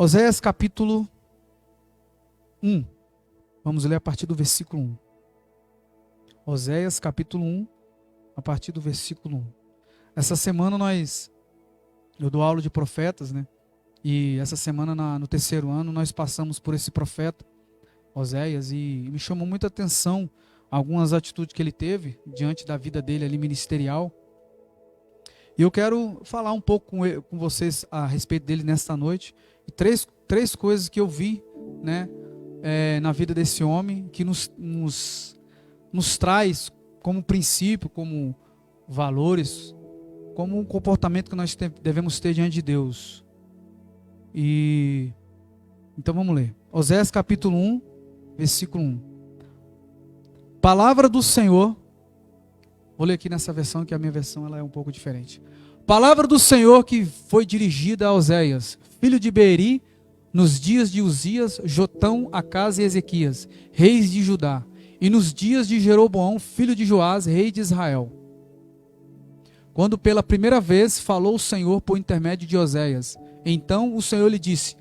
Oséias capítulo 1. Vamos ler a partir do versículo 1. Oséias capítulo 1, a partir do versículo 1. Essa semana eu dou aula de profetas, né? E essa semana, no terceiro ano, nós passamos por esse profeta, Oséias, e me chamou muita atenção algumas atitudes que ele teve diante da vida dele ali ministerial. E eu quero falar um pouco com vocês a respeito dele nesta noite. E três coisas que eu vi, né, na vida desse homem, que nos traz como princípio, como valores, como um comportamento que nós devemos ter diante de Deus. E então vamos ler. Oséias capítulo 1, versículo 1. Palavra do Senhor. Vou ler aqui nessa versão, que a minha versão ela é um pouco diferente. Palavra do Senhor que foi dirigida a Oséias, filho de Beeri, nos dias de Uzias, Jotão, Acás e Ezequias, reis de Judá, e nos dias de Jeroboão, filho de Joás, rei de Israel. Quando pela primeira vez falou o Senhor por intermédio de Oséias, então o Senhor lhe disse: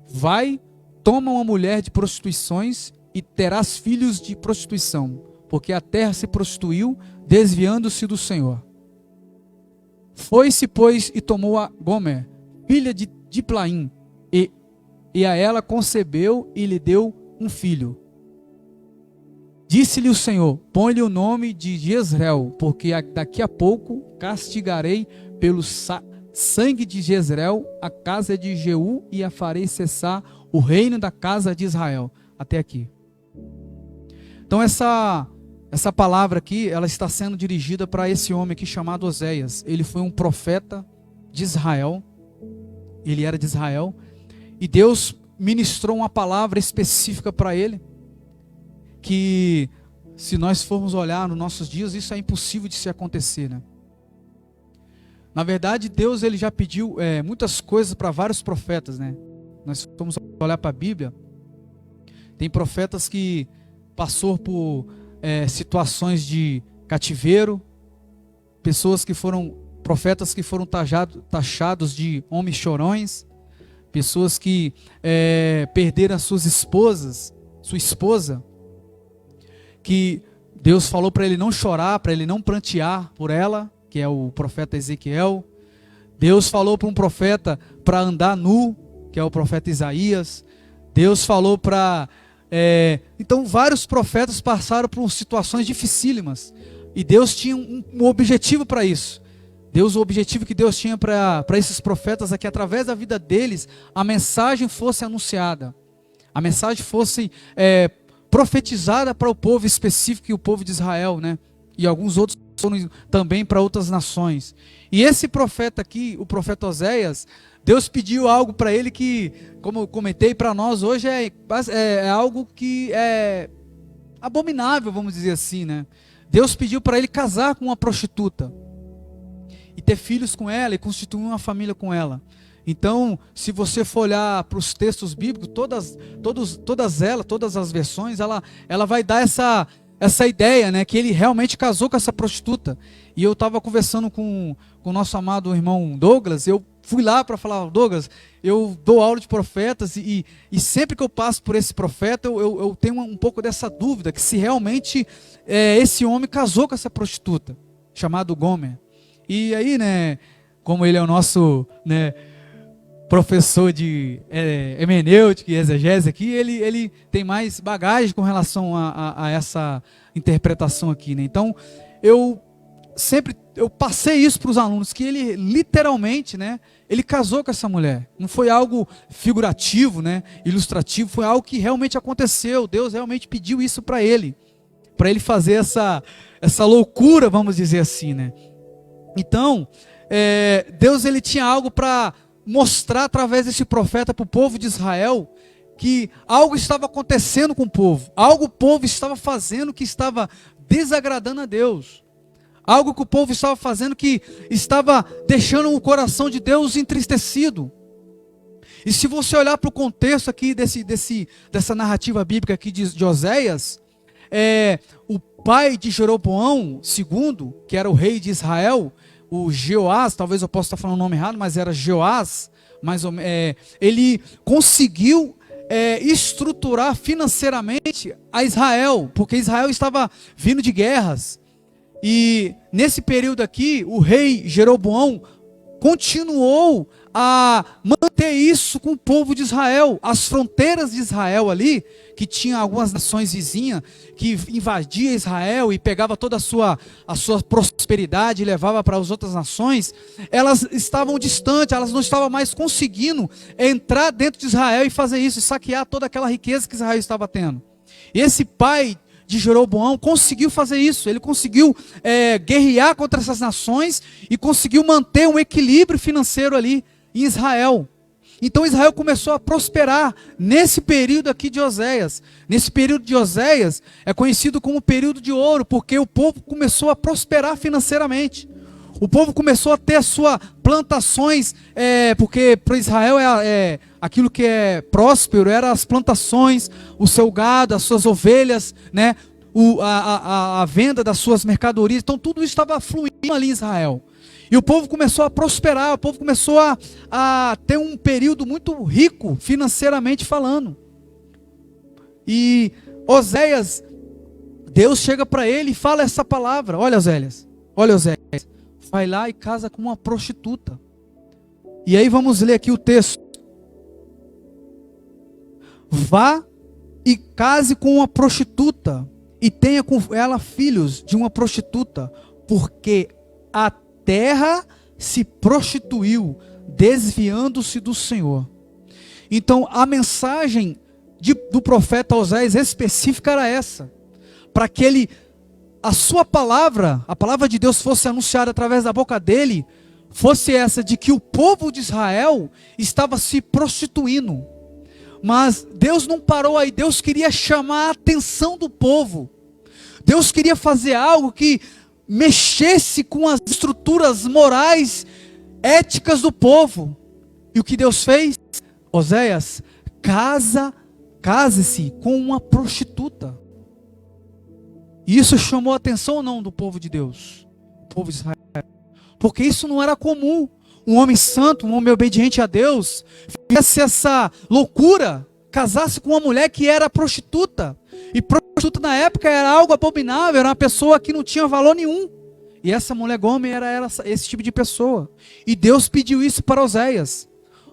vai, toma uma mulher de prostituições e terás filhos de prostituição, porque a terra se prostituiu, desviando-se do Senhor. Foi-se, pois, e tomou a Gomer, filha de Diplaim, e a ela concebeu e lhe deu um filho. Disse-lhe o Senhor: põe-lhe o nome de Jezreel, porque daqui a pouco castigarei pelo sangue de Jezreel a casa de Jeú e a farei cessar o reino da casa de Israel. Até aqui. Então essa palavra aqui, ela está sendo dirigida para esse homem aqui chamado Oséias. Ele foi um profeta de Israel. Ele era de Israel. E Deus ministrou uma palavra específica para ele, que se nós formos olhar nos nossos dias, isso é impossível de se acontecer, né? Na verdade, Deus ele já pediu muitas coisas para vários profetas, né? Nós vamos olhar para a Bíblia, tem profetas que passou por situações de cativeiro, profetas que foram taxados de homens chorões, pessoas que perderam as sua esposa, que Deus falou para ele não chorar, para ele não prantear por ela, que é o profeta Ezequiel. Deus falou para um profeta para andar nu, que é o profeta Isaías. Deus falou para... então vários profetas passaram por situações dificílimas, e Deus tinha um objetivo para isso. O objetivo que Deus tinha para esses profetas é que através da vida deles a mensagem fosse anunciada, a mensagem fosse profetizada para o povo específico, e o povo de Israel, né? E alguns outros foram também para outras nações. E esse profeta aqui, o profeta Oséias, Deus pediu algo para ele que, como eu comentei, para nós hoje é algo que é abominável, vamos dizer assim, né? Deus pediu para ele casar com uma prostituta e ter filhos com ela e constituir uma família com ela. Então, se você for olhar para os textos bíblicos, todas as versões, ela vai dar essa ideia, né, que ele realmente casou com essa prostituta. E eu estava conversando com o nosso amado irmão Douglas. Eu fui lá para falar: Douglas, eu dou aula de profetas e sempre que eu passo por esse profeta, eu tenho um pouco dessa dúvida, que se realmente esse homem casou com essa prostituta, chamado Gomer. E aí, né, como ele é o nosso, né, professor de hermenêutica e exegese aqui, ele tem mais bagagem com relação a essa interpretação aqui, né? Então, eu passei isso para os alunos, que ele literalmente, né, ele casou com essa mulher. Não foi algo figurativo, né, ilustrativo, foi algo que realmente aconteceu. Deus realmente pediu isso para ele fazer essa loucura, vamos dizer assim, né? Então, Deus ele tinha algo para mostrar através desse profeta para o povo de Israel, que algo estava acontecendo com o povo, algo o povo estava fazendo que estava desagradando a Deus, algo que o povo estava fazendo que estava deixando o coração de Deus entristecido. E se você olhar para o contexto aqui dessa narrativa bíblica aqui de Oséias, o pai de Jeroboão II, que era o rei de Israel, o Jeoás, talvez eu possa estar falando o nome errado, mas era Jeoás, ele conseguiu estruturar financeiramente a Israel, porque Israel estava vindo de guerras. E nesse período aqui, o rei Jeroboão continuou a manter isso com o povo de Israel. As fronteiras de Israel ali, que tinha algumas nações vizinhas, que invadia Israel e pegava toda a sua prosperidade e levava para as outras nações, elas estavam distantes, elas não estavam mais conseguindo entrar dentro de Israel e fazer isso, e saquear toda aquela riqueza que Israel estava tendo. E esse pai de Jeroboão conseguiu fazer isso, ele conseguiu guerrear contra essas nações e conseguiu manter um equilíbrio financeiro ali em Israel. Então Israel começou a prosperar nesse período aqui de Oséias. Nesse período de Oséias é conhecido como período de ouro, porque o povo começou a prosperar financeiramente. O povo começou a ter as suas plantações, porque para Israel aquilo que é próspero eram as plantações, o seu gado, as suas ovelhas, né? A venda das suas mercadorias. Então tudo isso estava fluindo ali em Israel. E o povo começou a prosperar, o povo começou a ter um período muito rico financeiramente falando. E Oséias, Deus chega para ele e fala essa palavra: olha Oséias, vai lá e casa com uma prostituta. E aí vamos ler aqui o texto. Vá e case com uma prostituta e tenha com ela filhos de uma prostituta, porque a terra se prostituiu, desviando-se do Senhor. Então a mensagem do profeta Oséias específica era essa, para que a sua palavra, a palavra de Deus fosse anunciada através da boca dele, fosse essa de que o povo de Israel estava se prostituindo. Mas Deus não parou aí, Deus queria chamar a atenção do povo. Deus queria fazer algo que mexesse com as estruturas morais, éticas do povo. E o que Deus fez? Oséias, case-se com uma prostituta. E isso chamou a atenção ou não do povo de Deus? O povo de Israel. Porque isso não era comum. Um homem santo, um homem obediente a Deus, fizesse essa loucura, casasse com uma mulher que era prostituta. E prostituta na época era algo abominável, era uma pessoa que não tinha valor nenhum. E essa mulher Gomer era esse tipo de pessoa. E Deus pediu isso para Oséias.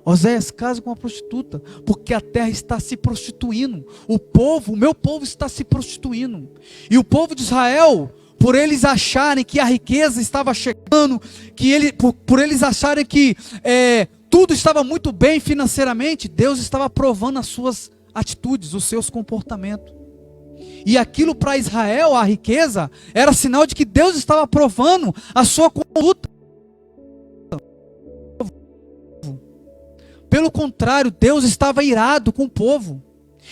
Oséias, case com uma prostituta, porque a terra está se prostituindo. O meu povo está se prostituindo. E o povo de Israel, por eles acharem que a riqueza estava chegando, por eles acharem que tudo estava muito bem financeiramente, Deus estava provando as suas atitudes, os seus comportamentos. E aquilo para Israel, a riqueza, era sinal de que Deus estava provando a sua conduta. Pelo contrário, Deus estava irado com o povo.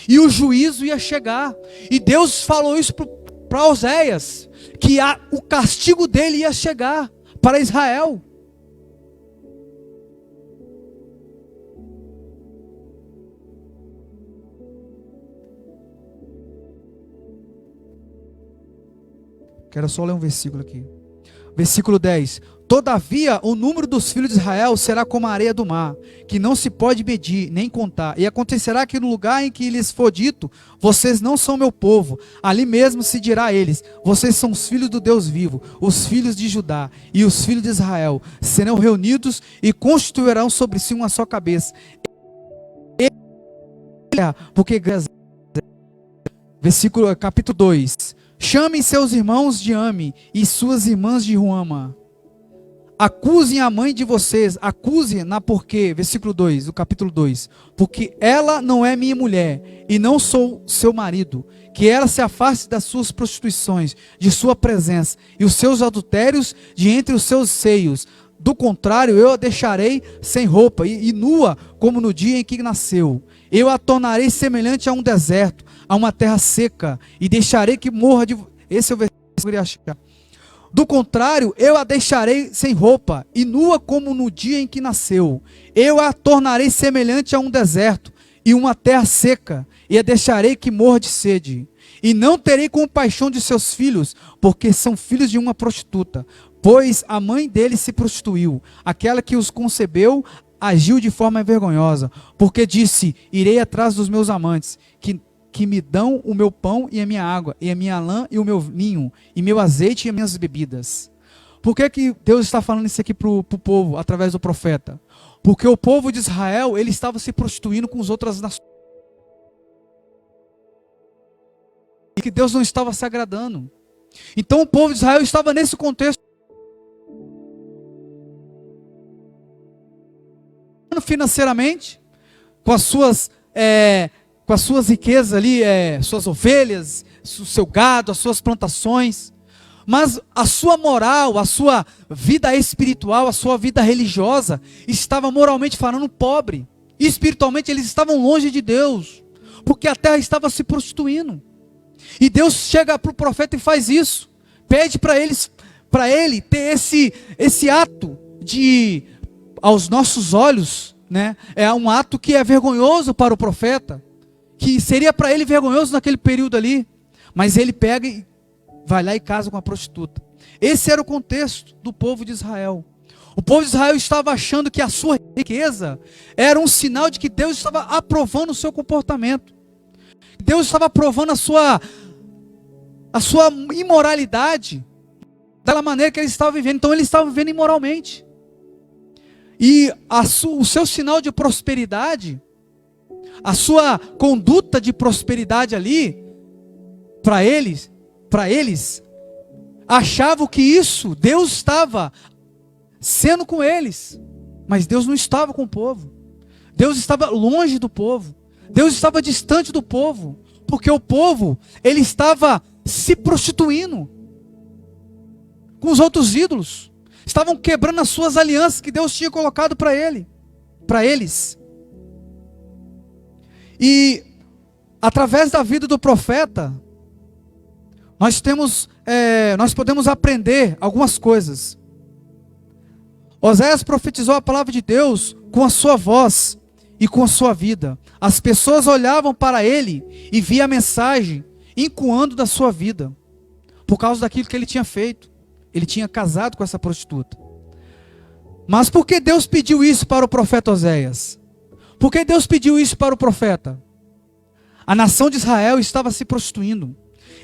E o juízo ia chegar. E Deus falou isso para Oséias, que o castigo dele ia chegar para Israel. Quero só ler um versículo aqui. Versículo 10. Todavia, o número dos filhos de Israel será como a areia do mar, que não se pode medir, nem contar. E acontecerá que no lugar em que lhes for dito, vocês não são meu povo, ali mesmo se dirá a eles, vocês são os filhos do Deus vivo, os filhos de Judá e os filhos de Israel, serão reunidos e constituirão sobre si uma só cabeça. Porque, capítulo 2. Chamem seus irmãos de Ami e suas irmãs de Ruama. Acusem a mãe de vocês, acusem-na porque, versículo 2, do capítulo 2, porque ela não é minha mulher, e não sou seu marido, que ela se afaste das suas prostituições, de sua presença, e os seus adultérios de entre os seus seios, do contrário, eu a deixarei sem roupa, e nua, como no dia em que nasceu, eu a tornarei semelhante a um deserto, a uma terra seca, e deixarei que morra de... Esse é o versículo que eu queria achar. Do contrário, eu a deixarei sem roupa, e nua como no dia em que nasceu. Eu a tornarei semelhante a um deserto, e uma terra seca, e a deixarei que morra de sede. E não terei compaixão de seus filhos, porque são filhos de uma prostituta. Pois a mãe deles se prostituiu, aquela que os concebeu, agiu de forma vergonhosa, porque disse: irei atrás dos meus amantes, que me dão o meu pão e a minha água, e a minha lã e o meu vinho, e meu azeite e as minhas bebidas. Por que Deus está falando isso aqui para o povo, através do profeta? Porque o povo de Israel, ele estava se prostituindo com as outras nações. E que Deus não estava se agradando. Então o povo de Israel estava nesse contexto. Financeiramente, com as suas riquezas ali, suas ovelhas, o seu gado, as suas plantações. Mas a sua moral, a sua vida espiritual, a sua vida religiosa estava moralmente falando pobre. E espiritualmente eles estavam longe de Deus, porque a terra estava se prostituindo. E Deus chega para o profeta e faz isso. Pede para ele ter esse ato de, aos nossos olhos, né, é um ato que é vergonhoso para o profeta, que seria para ele vergonhoso naquele período ali, mas ele pega e vai lá e casa com a prostituta. Esse era o contexto do povo de Israel. O povo de Israel estava achando que a sua riqueza era um sinal de que Deus estava aprovando o seu comportamento. Deus estava aprovando a sua imoralidade da maneira que eles estavam vivendo. Então eles estavam vivendo imoralmente. E o seu sinal de prosperidade, a sua conduta de prosperidade ali, para eles, achavam que isso, Deus estava sendo com eles. Mas Deus não estava com o povo. Deus estava longe do povo. Deus estava distante do povo. Porque o povo, ele estava se prostituindo com os outros ídolos. Estavam quebrando as suas alianças que Deus tinha colocado para eles. E através da vida do profeta, nós podemos aprender algumas coisas. Oséias profetizou a palavra de Deus com a sua voz e com a sua vida. As pessoas olhavam para ele e via a mensagem encoando da sua vida, por causa daquilo que ele tinha feito. Ele tinha casado com essa prostituta. Mas por que Deus pediu isso para o profeta Oséias? Por que Deus pediu isso para o profeta? A nação de Israel estava se prostituindo,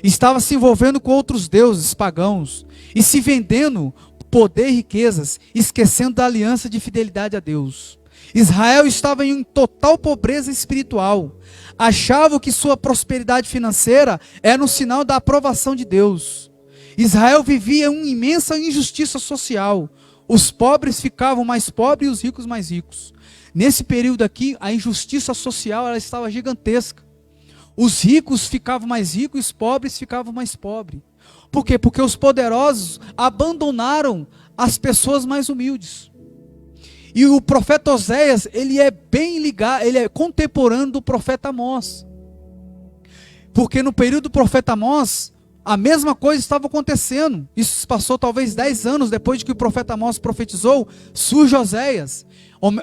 estava se envolvendo com outros deuses pagãos e se vendendo poder e riquezas, esquecendo da aliança de fidelidade a Deus. Israel estava em total pobreza espiritual. Achava que sua prosperidade financeira era um sinal da aprovação de Deus. Israel vivia uma imensa injustiça social. Os pobres ficavam mais pobres e os ricos mais ricos. Nesse período aqui, a injustiça social ela estava gigantesca. Os ricos ficavam mais ricos e os pobres ficavam mais pobres. Por quê? Porque os poderosos abandonaram as pessoas mais humildes. E o profeta Oséias, ele é bem ligado, ele é contemporâneo do profeta Amós. Porque no período do profeta Amós, a mesma coisa estava acontecendo. Isso se passou talvez 10 anos depois de que o profeta Amós profetizou, surge Oséias.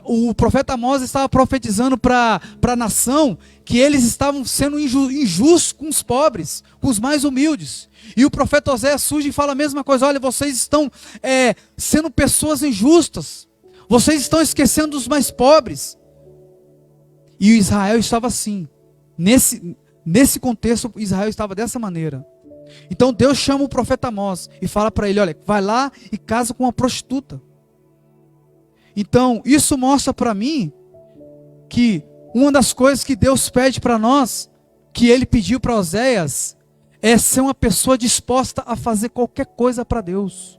O profeta Amós estava profetizando para a nação que eles estavam sendo injustos com os pobres, com os mais humildes. E o profeta Oséias surge e fala a mesma coisa: olha, vocês estão sendo pessoas injustas. Vocês estão esquecendo dos mais pobres. E Israel estava assim. Nesse contexto, Israel estava dessa maneira. Então Deus chama o profeta Amós e fala para ele: olha, vai lá e casa com uma prostituta. Então isso mostra para mim que uma das coisas que Deus pede para nós, que ele pediu para Oséias, é ser uma pessoa disposta a fazer qualquer coisa para Deus.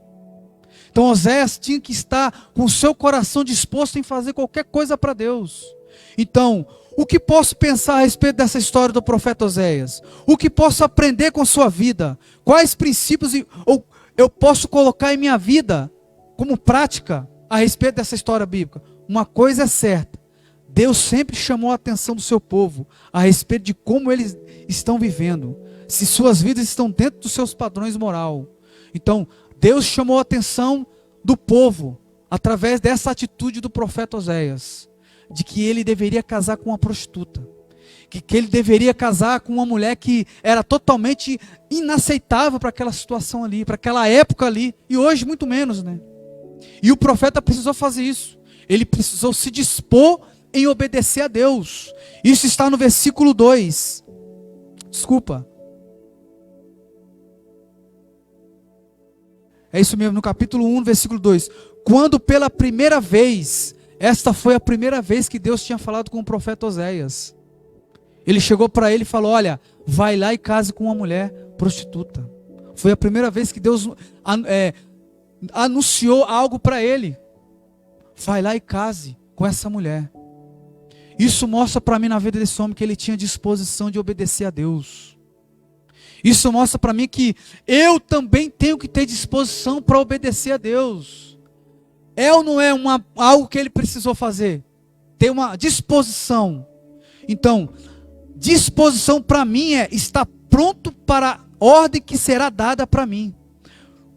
Então Oséias tinha que estar com o seu coração disposto em fazer qualquer coisa para Deus. Então, o que posso pensar a respeito dessa história do profeta Oséias? O que posso aprender com sua vida? Quais princípios eu posso colocar em minha vida como prática a respeito dessa história bíblica? Uma coisa é certa: Deus sempre chamou a atenção do seu povo a respeito de como eles estão vivendo, se suas vidas estão dentro dos seus padrões morais. Então, Deus chamou a atenção do povo através dessa atitude do profeta Oséias, de que ele deveria casar com uma prostituta, que ele deveria casar com uma mulher que era totalmente inaceitável para aquela situação ali, para aquela época ali, e hoje muito menos, né? E o profeta precisou fazer isso. Ele precisou se dispor em obedecer a Deus. Isso está no versículo 2. Desculpa. É isso mesmo, no capítulo 1, versículo 2. Quando pela primeira vez, esta foi a primeira vez que Deus tinha falado com o profeta Oséias. Ele chegou para ele e falou: olha, vai lá e case com uma mulher prostituta. Foi a primeira vez que Deus anunciou algo para ele. Vai lá e case com essa mulher. Isso mostra para mim na vida desse homem que ele tinha disposição de obedecer a Deus. Isso mostra para mim que eu também tenho que ter disposição para obedecer a Deus. É ou não é algo que ele precisou fazer? Ter uma disposição. Então, disposição para mim é estar pronto para a ordem que será dada para mim.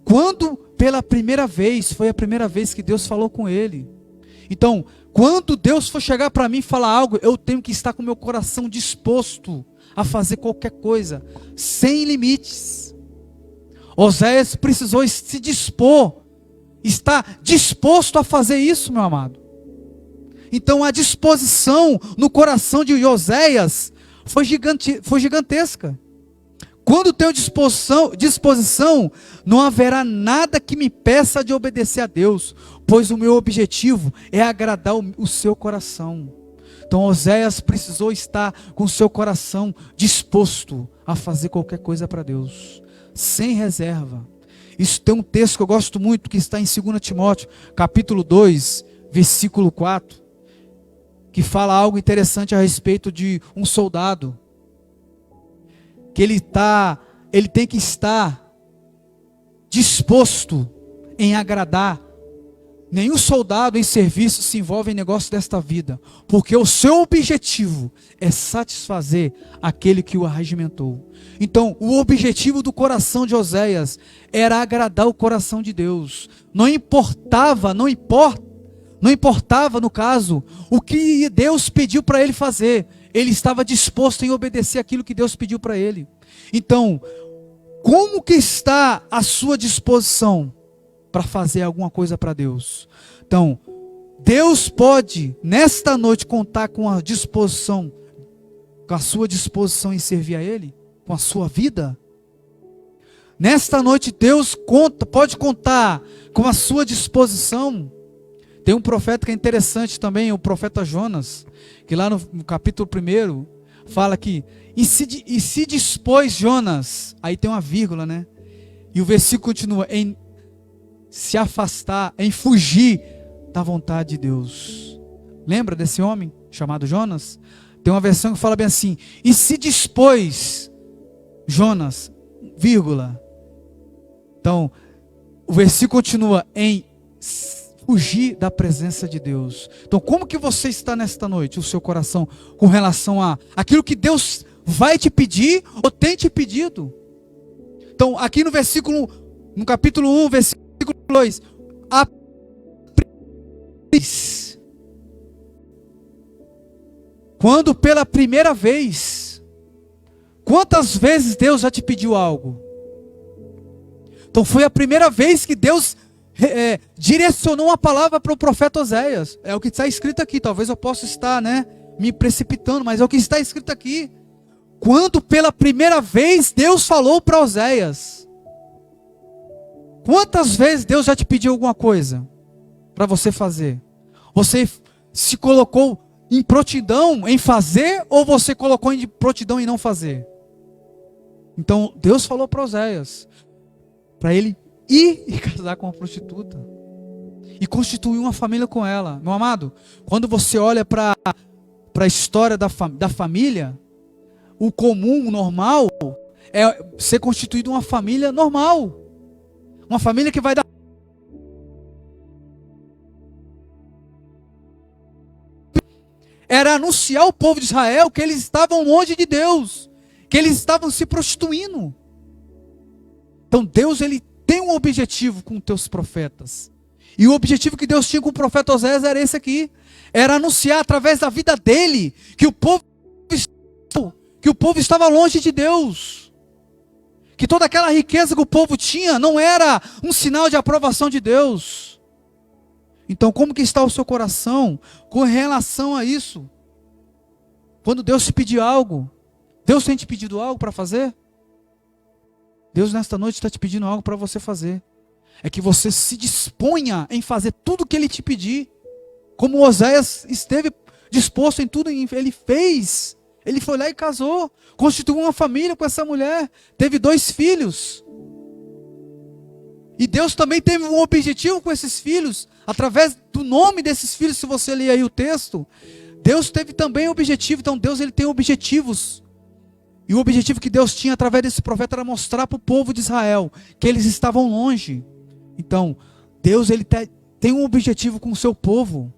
Quando pela primeira vez, foi a primeira vez que Deus falou com ele. Então, quando Deus for chegar para mim e falar algo, eu tenho que estar com o meu coração disposto a fazer qualquer coisa, sem limites. Oséias precisou se dispor, estar disposto a fazer isso, meu amado. Então a disposição no coração de Oséias foi gigantesca. Quando tenho disposição, não haverá nada que me peça de obedecer a Deus, pois o meu objetivo é agradar o seu coração. Então Oséias precisou estar com o seu coração disposto a fazer qualquer coisa para Deus, sem reserva. Isso tem um texto que eu gosto muito, que está em 2 Timóteo, capítulo 2, versículo 4, que fala algo interessante a respeito de um soldado, que ele tem que estar disposto em agradar. Nenhum soldado em serviço se envolve em negócio desta vida, porque o seu objetivo é satisfazer aquele que o arregimentou. Então, o objetivo do coração de Oséias era agradar o coração de Deus. Não importava, no caso, o que Deus pediu para ele fazer. Ele estava disposto em obedecer aquilo que Deus pediu para ele. Então, como que está a sua disposição para fazer alguma coisa para Deus? Então, Deus pode, nesta noite, contar com a disposição, com a sua disposição em servir a Ele, com a sua vida. Nesta noite, Deus pode contar com a sua disposição. Tem um profeta que é interessante também, o profeta Jonas, que lá no capítulo 1, fala que, e se dispôs Jonas, aí tem uma vírgula, né? E o versículo continua, em se afastar, em fugir da vontade de Deus. Lembra desse homem chamado Jonas? Tem uma versão que fala bem assim, e se dispôs Jonas, vírgula. Então, o versículo continua, em fugir da presença de Deus. Então, como que você está nesta noite, o seu coração, com relação a aquilo que Deus vai te pedir ou tem te pedido? Então, aqui no capítulo 1, versículo 2, quando pela primeira vez, quantas vezes Deus já te pediu algo? Então, foi a primeira vez que Deus direcionou uma palavra para o profeta Oséias. É o que está escrito aqui. Talvez eu possa estar me precipitando, mas é o que está escrito aqui. Quando pela primeira vez Deus falou para Oséias. Quantas vezes Deus já te pediu alguma coisa para você fazer? Você se colocou em prontidão em fazer, ou você colocou em prontidão em não fazer? Então Deus falou para Oséias para ele ir e casar com uma prostituta e constituir uma família com ela. Meu amado, quando você olha para a história da família, o comum, o normal, é ser constituído uma família normal. Uma família que vai dar... Era anunciar ao povo de Israel que eles estavam longe de Deus, que eles estavam se prostituindo. Então Deus, ele tem um objetivo com os teus profetas. E o objetivo que Deus tinha com o profeta Oséias era esse aqui. Era anunciar através da vida dele que o povo estava longe de Deus. Que toda aquela riqueza que o povo tinha não era um sinal de aprovação de Deus. Então, como que está o seu coração com relação a isso? Quando Deus te pedir algo, Deus tem te pedido algo para fazer? Deus nesta noite está te pedindo algo para você fazer. É que você se disponha em fazer tudo o que Ele te pedir. Como Oséias esteve disposto em tudo, ele fez. Ele foi lá e casou, constituiu uma família com essa mulher, teve 2 filhos. E Deus também teve um objetivo com esses filhos, através do nome desses filhos, se você ler aí o texto, Deus teve também um objetivo. Então Deus, ele tem objetivos. E o objetivo que Deus tinha através desse profeta era mostrar para o povo de Israel que eles estavam longe. Então, Deus, ele tem um objetivo com o seu povo,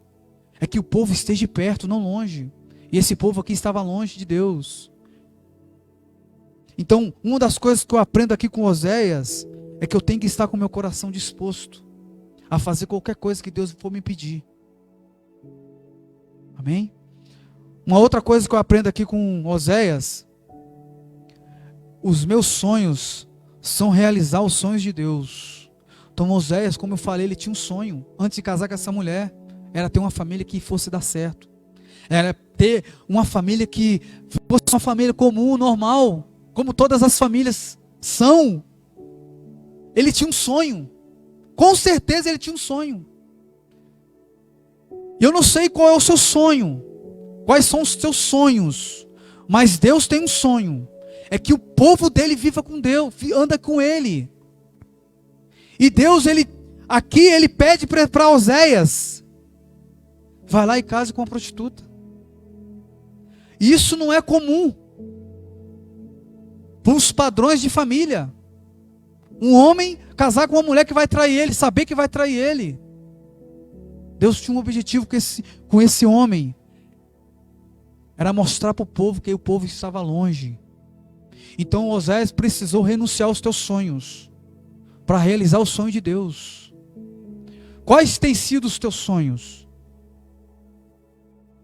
é que o povo esteja perto, não longe. E esse povo aqui estava longe de Deus. Então, uma das coisas que eu aprendo aqui com Oséias é que eu tenho que estar com o meu coração disposto a fazer qualquer coisa que Deus for me pedir. Amém? Uma outra coisa que eu aprendo aqui com Oséias: os meus sonhos são realizar os sonhos de Deus. Então Oséias, como eu falei, ele tinha um sonho antes de casar com essa mulher, era ter uma família que fosse dar certo, era ter uma família que fosse uma família comum, normal, como todas as famílias são. Ele tinha um sonho, com certeza ele tinha um sonho. Eu não sei qual é o seu sonho, quais são os seus sonhos, mas Deus tem um sonho, é que o povo dele viva com Deus, anda com ele. E Deus, aqui ele pede para Oséias: vai lá e case com uma prostituta. E isso não é comum para os padrões de família. Um homem casar com uma mulher que vai trair ele, saber que vai trair ele. Deus tinha um objetivo com esse homem, era mostrar para o povo que o povo estava longe. Então Oséias precisou renunciar aos teus sonhos para realizar o sonho de Deus. Quais têm sido os teus sonhos?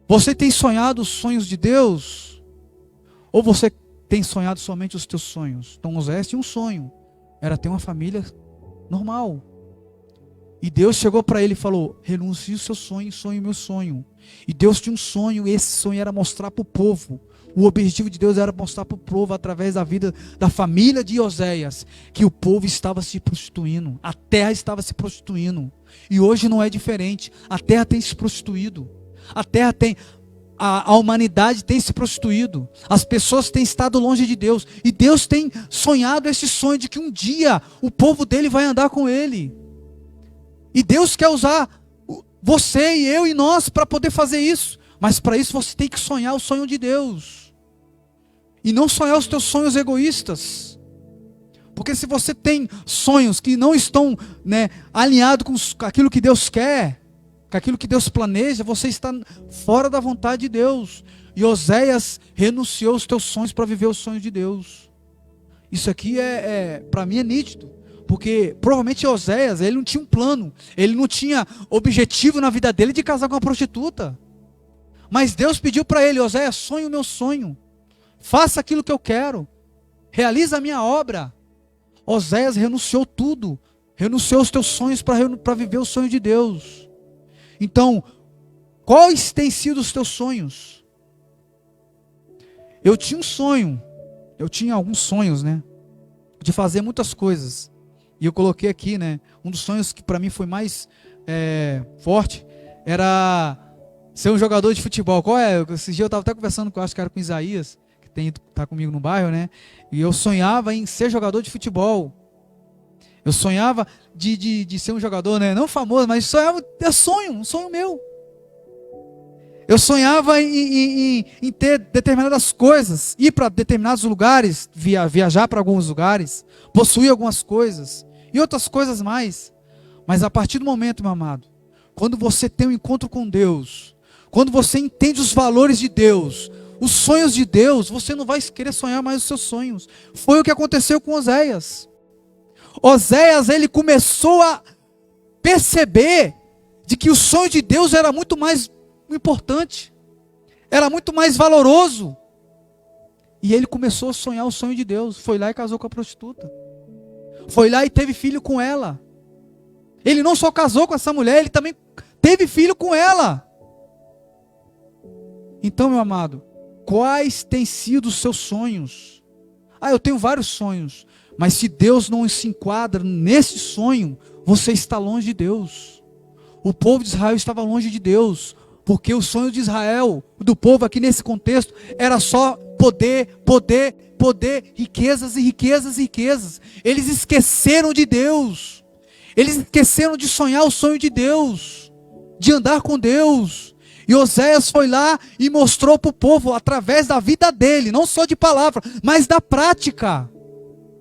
Você tem sonhado os sonhos de Deus? Ou você tem sonhado somente os teus sonhos? Então Oséias tinha um sonho, era ter uma família normal. E Deus chegou para ele e falou: renuncie o seu sonho, sonhe o meu sonho. E Deus tinha um sonho, e esse sonho era mostrar para o povo. O objetivo de Deus era mostrar para o povo, através da vida da família de Oséias, que o povo estava se prostituindo, a terra estava se prostituindo. E hoje não é diferente, a terra tem se prostituído, a humanidade tem se prostituído, as pessoas têm estado longe de Deus, e Deus tem sonhado esse sonho de que um dia o povo dele vai andar com ele. E Deus quer usar você e eu e nós para poder fazer isso, mas para isso você tem que sonhar o sonho de Deus. E não sonhar os teus sonhos egoístas. Porque se você tem sonhos que não estão, alinhados com aquilo que Deus quer, com aquilo que Deus planeja, você está fora da vontade de Deus. E Oséias renunciou aos teus sonhos para viver os sonhos de Deus. Isso aqui para mim é nítido. Porque provavelmente Oséias, ele não tinha um plano, ele não tinha objetivo na vida dele de casar com uma prostituta. Mas Deus pediu para ele: Oséias, sonhe o meu sonho, faça aquilo que eu quero, realiza a minha obra. Oséias renunciou tudo, renunciou os teus sonhos para viver o sonho de Deus. Então, quais têm sido os teus sonhos? Eu tinha um sonho, eu tinha alguns sonhos, de fazer muitas coisas. E eu coloquei aqui, um dos sonhos que para mim foi mais forte, era ser um jogador de futebol. Qual é? Esse dia eu estava até conversando com, acho que era com Isaías, que está comigo no bairro, e eu sonhava em ser jogador de futebol. Eu sonhava de ser um jogador, não famoso, mas sonhava, um sonho meu. Eu sonhava em ter determinadas coisas, ir para determinados lugares, viajar para alguns lugares, possuir algumas coisas e outras coisas mais. Mas a partir do momento, meu amado, quando você tem um encontro com Deus, quando você entende os valores de Deus, os sonhos de Deus, você não vai querer sonhar mais os seus sonhos. Foi o que aconteceu com Oséias. Oséias, ele começou a perceber de que o sonho de Deus era muito mais importante, era muito mais valoroso. E ele começou a sonhar o sonho de Deus. Foi lá e casou com a prostituta. Foi lá e teve filho com ela. Ele não só casou com essa mulher, ele também teve filho com ela. Então, meu amado, quais têm sido os seus sonhos? Eu tenho vários sonhos, mas se Deus não se enquadra nesse sonho, você está longe de Deus. O povo de Israel estava longe de Deus, porque o sonho de Israel, do povo aqui nesse contexto, era só poder, poder, poder, riquezas e riquezas e riquezas. Eles esqueceram de Deus. Eles esqueceram de sonhar o sonho de Deus, de andar com Deus. E Oséias foi lá e mostrou para o povo, através da vida dele, não só de palavra, mas da prática.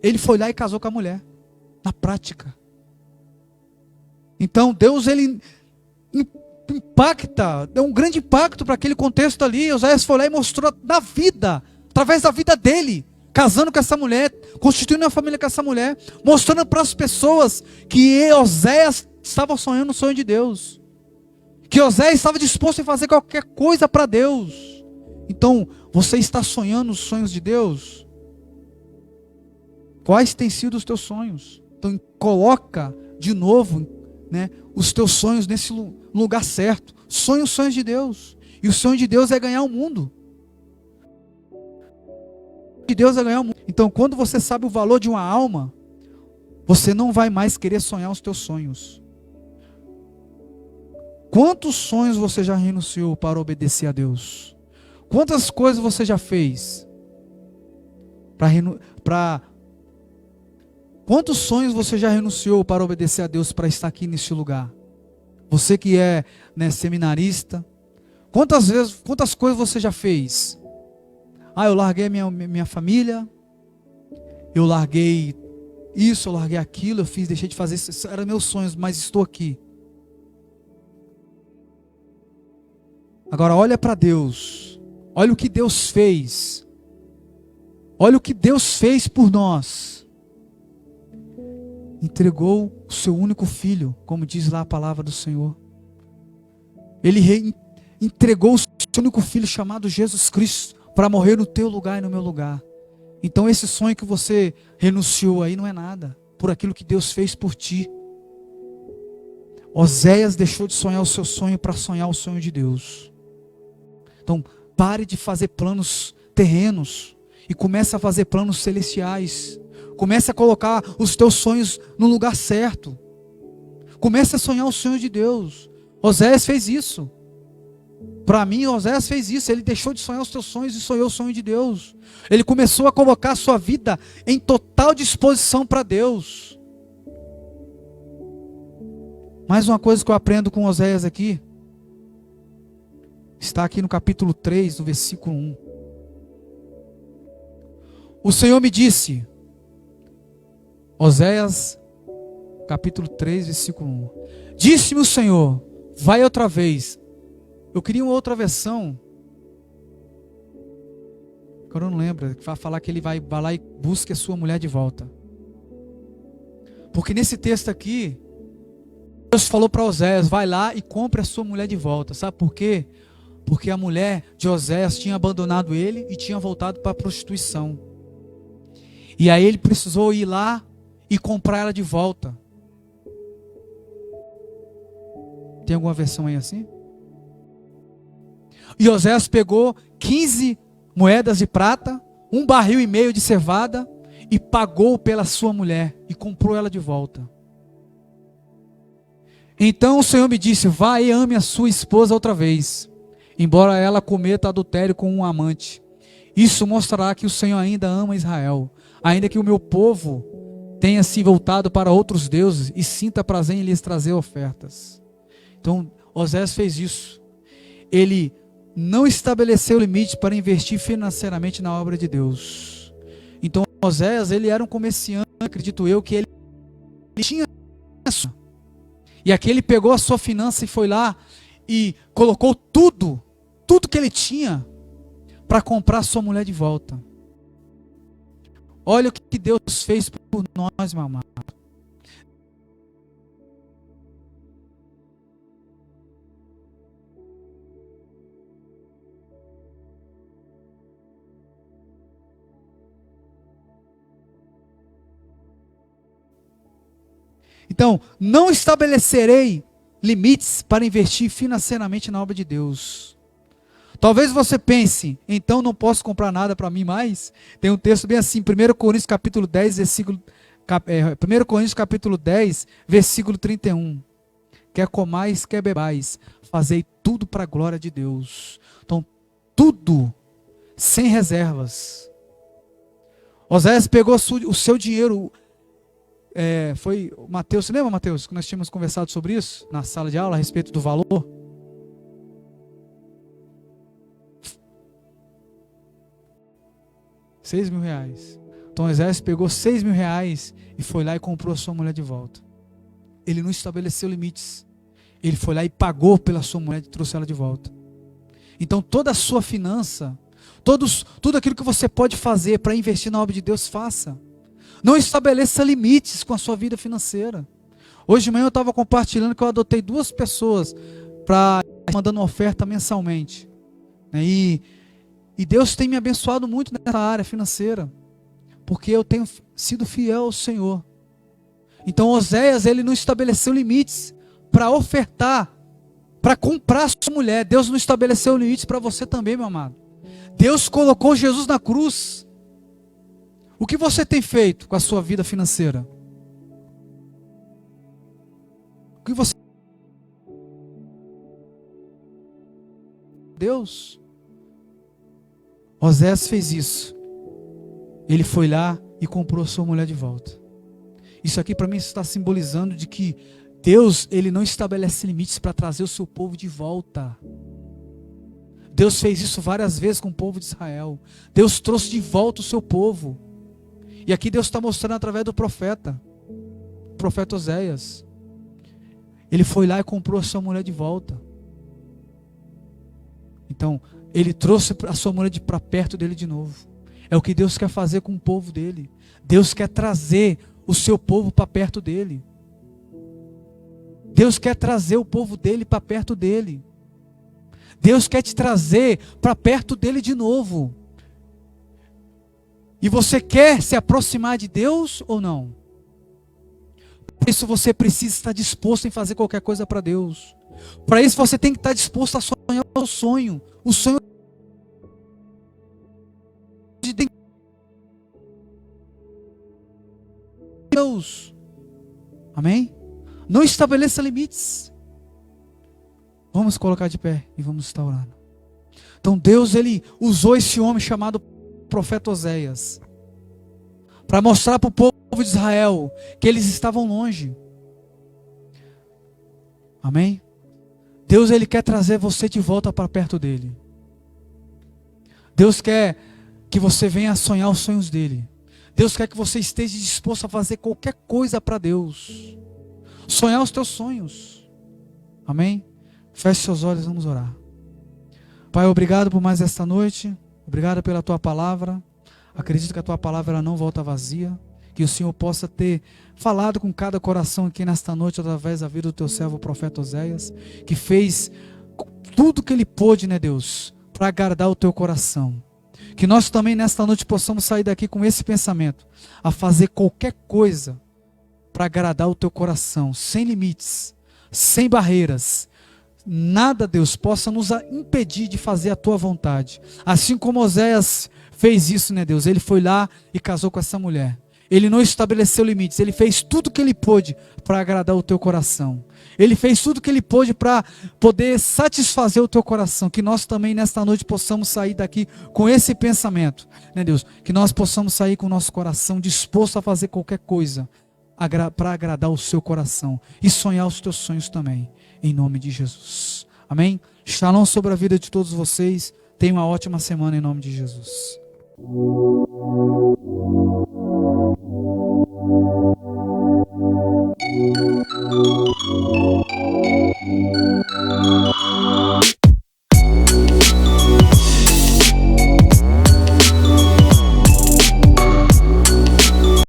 Ele foi lá e casou com a mulher, na prática. Então Deus, ele impacta, deu um grande impacto para aquele contexto ali. Oséias foi lá e mostrou na vida, através da vida dele, casando com essa mulher, constituindo uma família com essa mulher, mostrando para as pessoas que Oséias estava sonhando o sonho de Deus, que Oséias estava disposto a fazer qualquer coisa para Deus. Então, você está sonhando os sonhos de Deus? Quais têm sido os teus sonhos? Então, coloca de novo, os teus sonhos nesse lugar certo. Sonha os sonhos de Deus. E o sonho de Deus é ganhar o mundo. De Deus é ganhar o mundo. Então, quando você sabe o valor de uma alma, você não vai mais querer sonhar os teus sonhos. Quantos sonhos você já renunciou para obedecer a Deus? Quantas coisas você já fez Quantos sonhos você já renunciou para obedecer a Deus, para estar aqui nesse lugar? Você que é seminarista, quantas coisas você já fez? Eu larguei minha família, eu larguei isso, eu larguei aquilo, deixei de fazer isso, eram meus sonhos, mas estou aqui. Agora olha para Deus, olha o que Deus fez, olha o que Deus fez por nós. Entregou o seu único filho, como diz lá a palavra do Senhor. Ele entregou o seu único filho chamado Jesus Cristo, para morrer no teu lugar e no meu lugar. Então esse sonho que você renunciou aí não é nada, por aquilo que Deus fez por ti. Oséias deixou de sonhar o seu sonho para sonhar o sonho de Deus. Então pare de fazer planos terrenos e comece a fazer planos celestiais. Comece a colocar os teus sonhos no lugar certo. Comece a sonhar o sonho de Deus. Oséias fez isso. Para mim, Oséias fez isso. Ele deixou de sonhar os teus sonhos e sonhou o sonho de Deus. Ele começou a colocar a sua vida em total disposição para Deus. Mais uma coisa que eu aprendo com Oséias aqui, está aqui no capítulo 3, no versículo 1. O Senhor me disse, Oséias, capítulo 3, versículo 1. Disse-me o Senhor, vai outra vez. Eu queria uma outra versão. Agora eu não lembro. Que vai falar que ele vai lá e busque a sua mulher de volta. Porque nesse texto aqui, Deus falou para Oséias, vai lá e compre a sua mulher de volta. Sabe por quê? Porque a mulher de Oséias tinha abandonado ele e tinha voltado para a prostituição. E aí ele precisou ir lá e comprar ela de volta. Tem alguma versão aí assim? E Oséias pegou 15 moedas de prata, 1,5 barril de cevada e pagou pela sua mulher e comprou ela de volta. Então o Senhor me disse, vá e ame a sua esposa outra vez, embora ela cometa adultério com um amante. Isso mostrará que o Senhor ainda ama Israel, ainda que o meu povo tenha se voltado para outros deuses e sinta prazer em lhes trazer ofertas. Então Oséias fez isso. Ele não estabeleceu limite para investir financeiramente na obra de Deus. Então Oséias, ele era um comerciante, acredito eu, que ele tinha isso. E aqui ele pegou a sua finança e foi lá e colocou tudo que ele tinha para comprar a sua mulher de volta. Olha o que Deus fez por nós, meu amado. Então, não estabelecerei limites para investir financeiramente na obra de Deus. Talvez você pense, então não posso comprar nada para mim mais? Tem um texto bem assim, 1 Coríntios capítulo 10, versículo 1 Coríntios capítulo 10, versículo 31. Quer comais, quer bebais, fazei tudo para a glória de Deus. Então, tudo, sem reservas. Oséias pegou o seu dinheiro, foi o Mateus, você lembra, Mateus, que nós tínhamos conversado sobre isso, na sala de aula, a respeito do valor? R$6.000. Então Oséias pegou R$6.000 e foi lá e comprou a sua mulher de volta. Ele não estabeleceu limites. Ele foi lá e pagou pela sua mulher e trouxe ela de volta. Então toda a sua finança, tudo aquilo que você pode fazer para investir na obra de Deus, faça. Não estabeleça limites com a sua vida financeira. Hoje de manhã eu estava compartilhando que eu adotei 2 pessoas para mandando uma oferta mensalmente. E Deus tem me abençoado muito nessa área financeira, porque eu tenho sido fiel ao Senhor. Então Oséias, ele não estabeleceu limites para ofertar, para comprar a sua mulher. Deus não estabeleceu limites para você também, meu amado. Deus colocou Jesus na cruz. O que você tem feito com a sua vida financeira? O que você... Deus... Oséias fez isso. Ele foi lá e comprou a sua mulher de volta. Isso aqui para mim está simbolizando de que Deus, ele não estabelece limites para trazer o seu povo de volta. Deus fez isso várias vezes com o povo de Israel. Deus trouxe de volta o seu povo. E aqui Deus está mostrando através do profeta, o profeta Oséias. Ele foi lá e comprou a sua mulher de volta. Então, ele trouxe a sua mulher para perto dele de novo. É o que Deus quer fazer com o povo dele. Deus quer trazer o seu povo para perto dele. Deus quer trazer o povo dele para perto dele. Deus quer te trazer para perto dele de novo. E você quer se aproximar de Deus ou não? Por isso você precisa estar disposto em fazer qualquer coisa para Deus. Para isso você tem que estar disposto a sonhar o sonho. O sonho de Deus. Amém? Não estabeleça limites. Vamos colocar de pé e vamos estar orando. Então Deus, ele usou esse homem chamado profeta Oséias para mostrar para o povo de Israel que eles estavam longe. Amém? Deus, ele quer trazer você de volta para perto dele. Deus quer que você venha a sonhar os sonhos dele. Deus quer que você esteja disposto a fazer qualquer coisa para Deus. Sonhar os teus sonhos. Amém? Feche seus olhos, vamos orar. Pai, obrigado por mais esta noite. Obrigado pela tua palavra. Acredito que a tua palavra ela não volta vazia. Que o Senhor possa ter falado com cada coração aqui nesta noite, através da vida do teu servo, o profeta Oséias, que fez tudo que ele pôde, né, Deus, para agradar o teu coração. Que nós também nesta noite possamos sair daqui com esse pensamento, a fazer qualquer coisa para agradar o teu coração, sem limites, sem barreiras. Nada, Deus, possa nos impedir de fazer a tua vontade. Assim como Oséias fez isso, né, Deus? Ele foi lá e casou com essa mulher. Ele não estabeleceu limites, ele fez tudo o que ele pôde para agradar o teu coração. Ele fez tudo o que ele pôde para poder satisfazer o teu coração. Que nós também nesta noite possamos sair daqui com esse pensamento, né, Deus? Que nós possamos sair com o nosso coração disposto a fazer qualquer coisa para agradar o seu coração e sonhar os teus sonhos também, em nome de Jesus. Amém? Shalom sobre a vida de todos vocês. Tenha uma ótima semana em nome de Jesus.